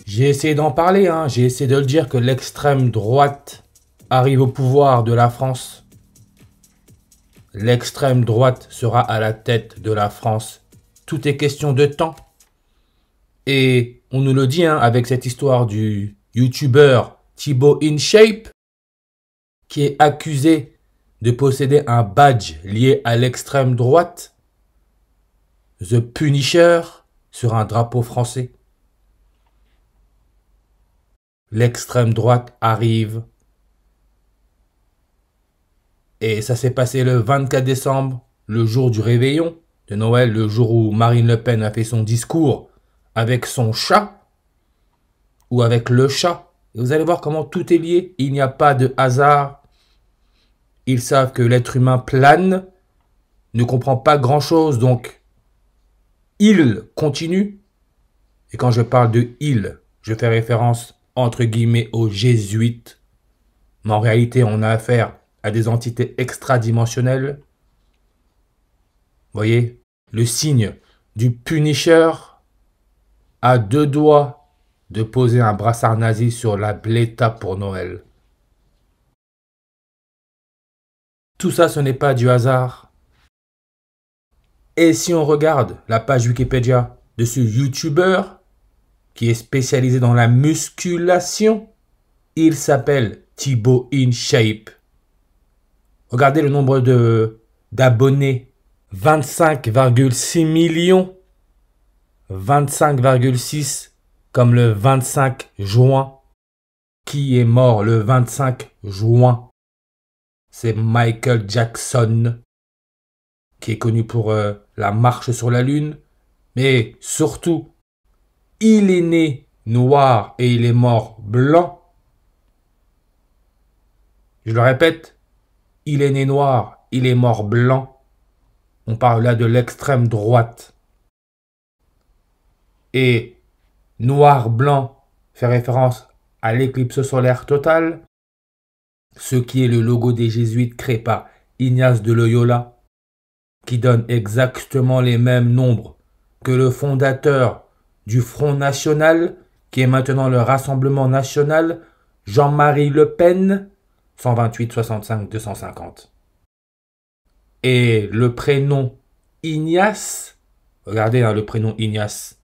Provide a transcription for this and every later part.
J'ai essayé d'en parler, hein. J'ai essayé de le dire que l'extrême droite arrive au pouvoir de la France. L'extrême droite sera à la tête de la France. Tout est question de temps. Et on nous le dit, hein, avec cette histoire du youtubeur Thibaut InShape, qui est accusé de posséder un badge lié à l'extrême droite, The Punisher, sur un drapeau français. L'extrême droite arrive. Et ça s'est passé le 24 décembre, le jour du réveillon de Noël, le jour où Marine Le Pen a fait son discours avec son chat, ou avec le chat. Et vous allez voir comment tout est lié. Il n'y a pas de hasard. Ils savent que l'être humain plane, ne comprend pas grand-chose, donc il continue. Et quand je parle de il, je fais référence entre guillemets aux jésuites. Mais en réalité, on a affaire à des entités extradimensionnelles. Vous voyez, le signe du Punisher a 2 doigts de poser un brassard nazi sur la Bléta pour Noël. Tout ça, ce n'est pas du hasard. Et si on regarde la page Wikipédia de ce YouTuber qui est spécialisé dans la musculation, il s'appelle Thibaut InShape. Regardez le nombre d'abonnés. 25,6 millions. 25,6 comme le 25 juin. Qui est mort le 25 juin? C'est Michael Jackson, qui est connu pour la marche sur la Lune. Mais surtout, il est né noir et il est mort blanc. Je le répète, il est né noir, il est mort blanc. On parle là de l'extrême droite. Et noir-blanc fait référence à l'éclipse solaire totale, ce qui est le logo des jésuites créé par Ignace de Loyola, qui donne exactement les mêmes nombres que le fondateur du Front National, qui est maintenant le Rassemblement National, Jean-Marie Le Pen, 128 65 250. Et le prénom Ignace, regardez hein, le prénom Ignace,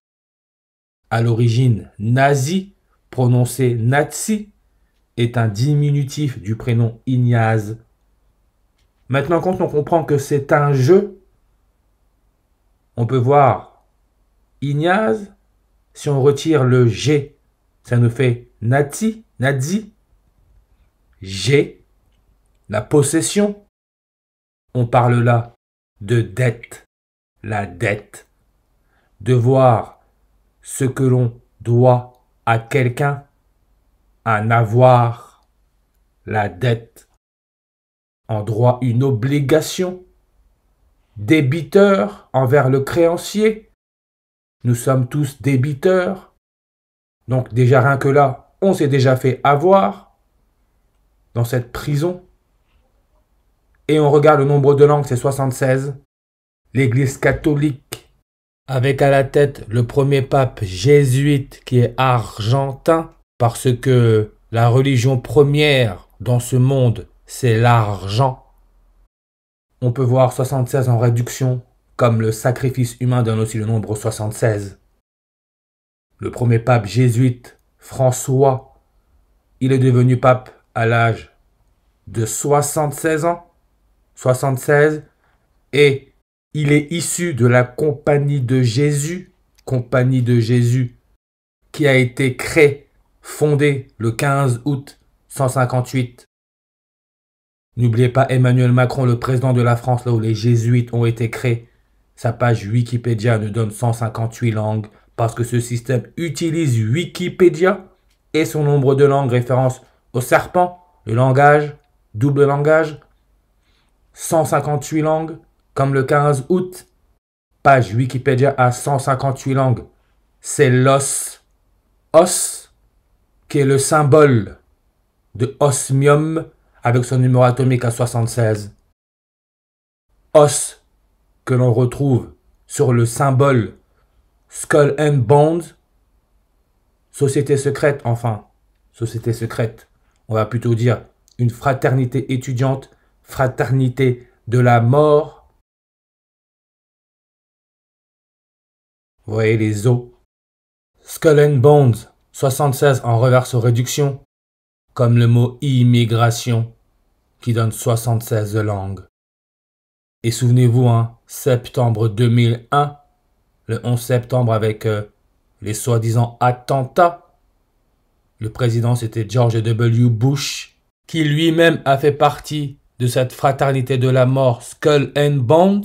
à l'origine nazi, prononcé nazi, est un diminutif du prénom Ignace. Maintenant, quand on comprend que c'est un jeu, on peut voir Ignace, si on retire le G, ça nous fait nazi, G, la possession. On parle là de dette, la dette, devoir ce que l'on doit à quelqu'un, un avoir, la dette, en droit une obligation, débiteur envers le créancier, nous sommes tous débiteurs, donc déjà rien que là, on s'est déjà fait avoir dans cette prison. Et on regarde le nombre de langues, c'est 76. L'Église catholique, avec à la tête le premier pape jésuite qui est argentin, parce que la religion première dans ce monde, c'est l'argent. On peut voir 76 en réduction, comme le sacrifice humain donne aussi le nombre 76. Le premier pape jésuite, François, il est devenu pape à l'âge de 76 ans. 76, et il est issu de la Compagnie de Jésus qui a été créée, fondée le 15 août 158. N'oubliez pas Emmanuel Macron, le président de la France, là où les jésuites ont été créés. Sa page Wikipédia nous donne 158 langues parce que ce système utilise Wikipédia et son nombre de langues référence au serpent, le langage, double langage. 158 langues, comme le 15 août. Page Wikipédia à 158 langues. C'est l'os. Os, qui est le symbole de osmium avec son numéro atomique à 76. Os, que l'on retrouve sur le symbole Skull and Bones, Société secrète, enfin. Société secrète. On va plutôt dire une fraternité étudiante, fraternité de la mort. Vous voyez les os. Skull and Bones, 76 en reverse réduction, comme le mot immigration, qui donne 76 langues. Et souvenez-vous, septembre 2001, le 11 septembre avec les soi-disant attentats. Le président, c'était George W. Bush, qui lui-même a fait partie de cette fraternité de la mort Skull and Bones,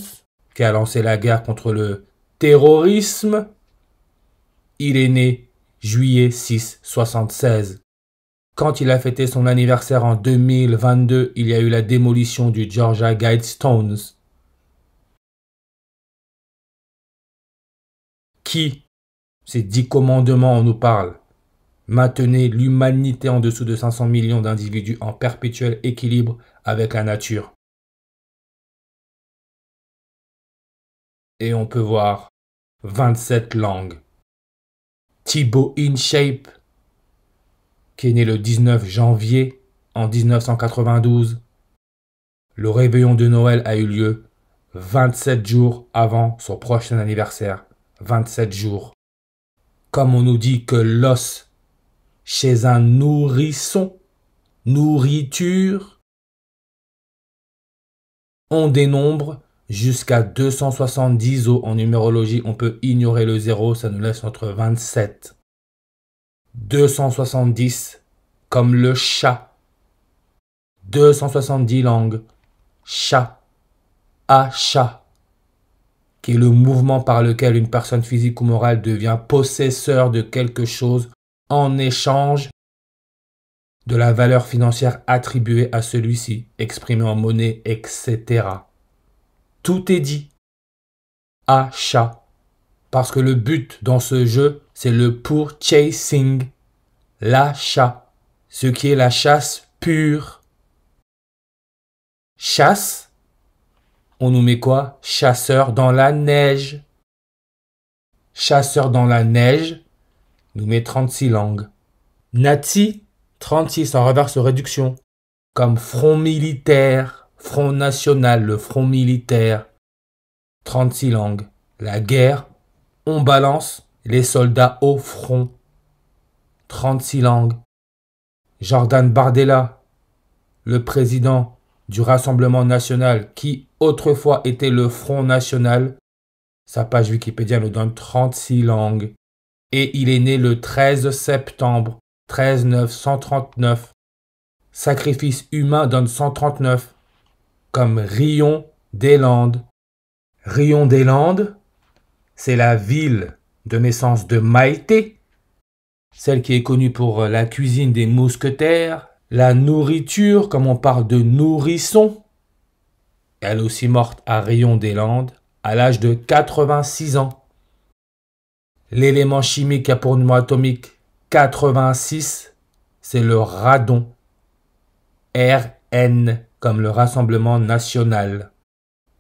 qui a lancé la guerre contre le terrorisme. Il est né juillet 6, 76. Quand il a fêté son anniversaire en 2022, il y a eu la démolition du Georgia Guidestones. Qui, ces 10 commandements, on nous parle. Maintenez l'humanité en dessous de 500 millions d'individus en perpétuel équilibre avec la nature. Et on peut voir 27 langues. Thibaut InShape, qui est né le 19 janvier en 1992. Le réveillon de Noël a eu lieu 27 jours avant son prochain anniversaire. 27 jours. Comme on nous dit que l'os chez un nourrisson, nourriture, on dénombre jusqu'à 270 os en numérologie. On peut ignorer le 0, ça nous laisse notre 27. 270 comme le chat. 270 langues. Chat. Achat, qui est le mouvement par lequel une personne physique ou morale devient possesseur de quelque chose en échange de la valeur financière attribuée à celui-ci, exprimée en monnaie, etc. Tout est dit. Achat. Parce que le but dans ce jeu, c'est le purchasing, l'achat, ce qui est la chasse pure. Chasse, on nous met quoi? Chasseur dans la neige. Chasseur dans la neige, nous met 36 langues. Nazi, 36 en reverse réduction. Comme front militaire, front national, le front militaire. 36 langues. La guerre, on balance les soldats au front. 36 langues. Jordan Bardella, le président du Rassemblement national qui autrefois était le Front national, sa page Wikipédia nous donne 36 langues. Et il est né le 13 septembre 13939. Sacrifice humain donne 139. Comme Rion des Landes. Rion des Landes, c'est la ville de naissance de Maïté, celle qui est connue pour la cuisine des mousquetaires, la nourriture, comme on parle de nourrisson. Elle est aussi morte à Rion des Landes, à l'âge de 86 ans. L'élément chimique a pour numéro atomique 86, c'est le radon. RN, comme le Rassemblement national,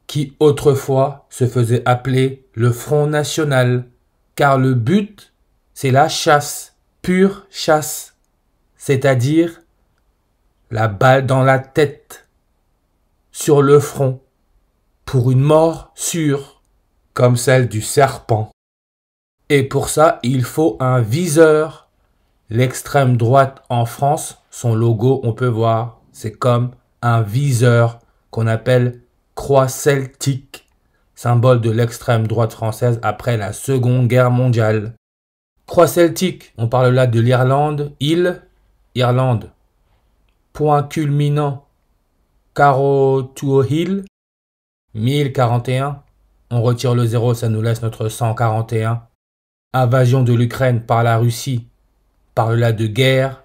qui autrefois se faisait appeler le Front national, car le but, c'est la chasse, pure chasse, c'est-à-dire la balle dans la tête, sur le front, pour une mort sûre, comme celle du serpent. Et pour ça, il faut un viseur. L'extrême droite en France, son logo, on peut voir, c'est comme un viseur qu'on appelle croix celtique, symbole de l'extrême droite française après la Seconde Guerre mondiale. Croix celtique, on parle là de l'Irlande, Irlande. Point culminant, Carrowtwohill, 1041. On retire le 0, ça nous laisse notre 141. Invasion de l'Ukraine par la Russie, parle là de guerre,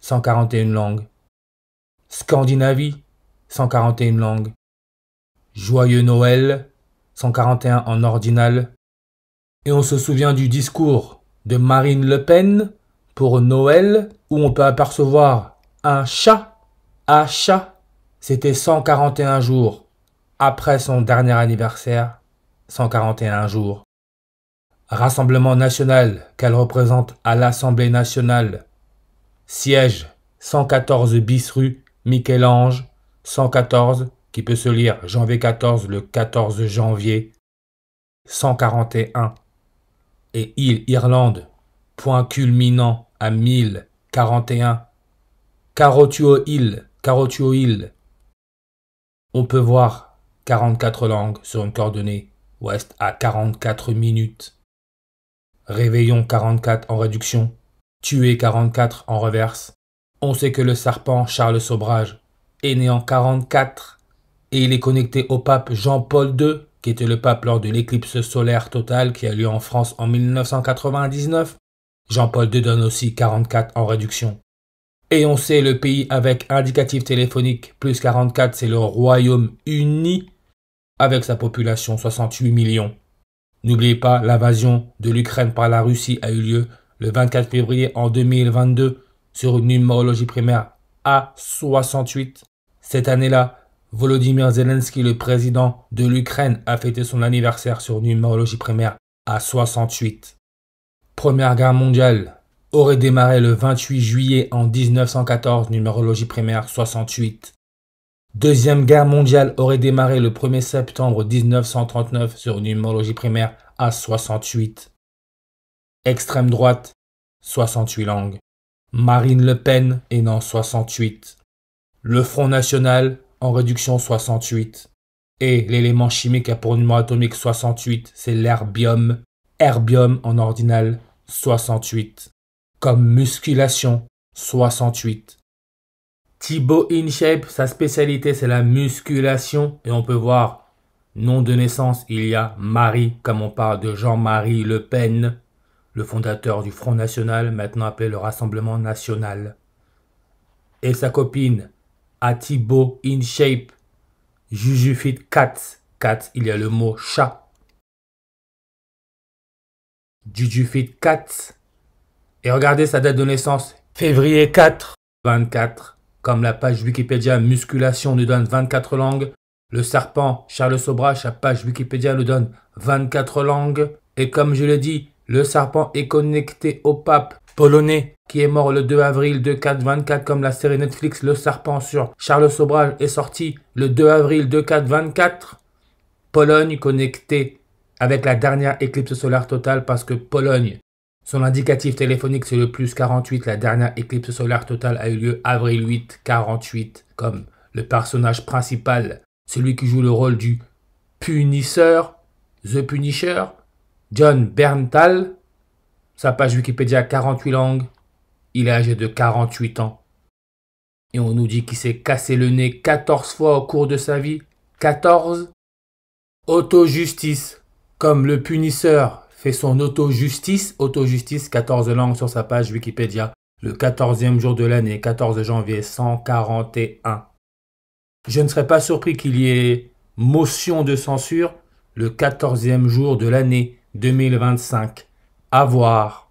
141 langues. Scandinavie, 141 langues. Joyeux Noël, 141 en ordinal. Et on se souvient du discours de Marine Le Pen pour Noël, où on peut apercevoir un chat. Achat, c'était 141 jours après son dernier anniversaire, 141 jours. Rassemblement national qu'elle représente à l'Assemblée nationale. Siège 114 bis rue Michel-Ange, 114, qui peut se lire janvier 14, le 14 janvier 141. Et île Irlande, point culminant à 1041. Carottuo île. On peut voir 44 langues sur une coordonnée ouest à 44 minutes. Réveillon 44 en réduction. Tué 44 en reverse. On sait que le serpent Charles Sobrage est né en 44 et il est connecté au pape Jean-Paul II, qui était le pape lors de l'éclipse solaire totale qui a lieu en France en 1999. Jean-Paul II donne aussi 44 en réduction. Et on sait le pays avec indicatif téléphonique plus 44, c'est le Royaume-Uni, avec sa population 68 millions. N'oubliez pas, l'invasion de l'Ukraine par la Russie a eu lieu le 24 février en 2022 sur une numérologie primaire A68. Cette année-là, Volodymyr Zelensky, le président de l'Ukraine, a fêté son anniversaire sur une numérologie primaire A68. Première guerre mondiale aurait démarré le 28 juillet en 1914, numérologie primaire 68. Deuxième guerre mondiale aurait démarré le 1er septembre 1939 sur une numérologie primaire à 68. Extrême droite, 68 langues. Marine Le Pen est née en 68. Le Front National en réduction 68. Et l'élément chimique a pour numéro atomique 68, c'est l'herbium. Herbium en ordinal 68. Comme musculation 68. Thibaut InShape, sa spécialité c'est la musculation et on peut voir nom de naissance, il y a Marie, comme on parle de Jean-Marie Le Pen, le fondateur du Front National, maintenant appelé le Rassemblement National. Et sa copine à Thibaut InShape, Jujufit Cats. Cats, il y a le mot chat. Jujufit Cats. Et regardez sa date de naissance, février 4, 24. Comme la page Wikipédia musculation nous donne 24 langues, le serpent Charles Sobrage, sa page Wikipédia nous donne 24 langues. Et comme je l'ai dit, le serpent est connecté au pape polonais qui est mort le 2 avril 2424 comme la série Netflix Le Serpent sur Charles Sobrage est sorti le 2 avril 2424. Pologne connectée avec la dernière éclipse solaire totale parce que Pologne, son indicatif téléphonique, c'est le plus 48. La dernière éclipse solaire totale a eu lieu avril 8, 48. Comme le personnage principal, celui qui joue le rôle du punisseur, The Punisher, John Berntal. Sa page Wikipédia 48 langues. Il est âgé de 48 ans. Et on nous dit qu'il s'est cassé le nez 14 fois au cours de sa vie. 14. Auto-justice. Comme le punisseur fait son auto-justice, 14 langues sur sa page Wikipédia, le 14e jour de l'année, 14 janvier 141. Je ne serais pas surpris qu'il y ait motion de censure le 14e jour de l'année 2025. À voir.